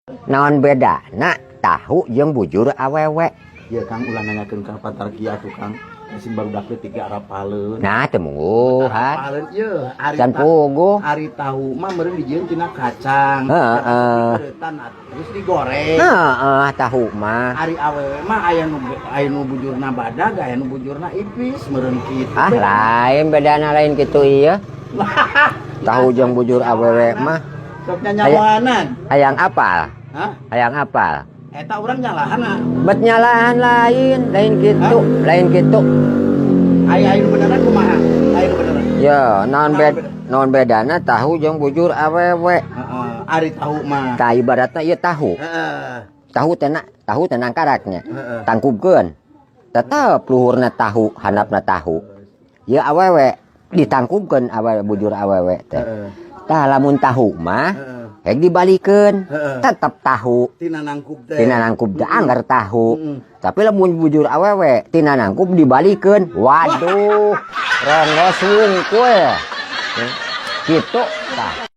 Naon beda nak tahu jeung bujur awewe. Ya Kang ulah nanyakeun ka Patarkia tuh Kang. Mesin barudak teh tiga arapaleun. Nah teu mungguhan. Arapaleun ieu ari Can puguh. ari tahu mah meureun dijieun tina kacang. Heeh. Terus digoreng. Heeh, tahu mah. Ari awewe mah aya nu bujurna badag, aya nu bujurna ipis meureun kitu. Ah lain bedana lain kitu ieu. Tahu jeung bujur awewe mah Sok nyanyawanan. hayang apal. Hah? Hayang apal. Eta urang nyalahana. Bet nyalahan lain kitu, lain kitu. Aya nu beneran kumaha? Aya nu beneran. Ya, naon bedana tahu jeung bujur awewe. Heeh, ari tahu mah. Ka ibaratna ieu tahu. Heeh. Tahu tenang karaknya. Heeh. Tangkubkeun. Tetep luhurna tahu, handapna tahu. Ieu awewe ditangkubkeun awewe bujur awewe teh. Heeh. Tah lamun tahu mah Heeh. hek dibalikeun. Heeh. Tetep tahu. Tina nangkub teh. Tina nangkub teh anggar tahu. Tapi lamun bujur awewe tina nangkub dibalikeun. Waduh. Rongos wungkul. Gitu tah.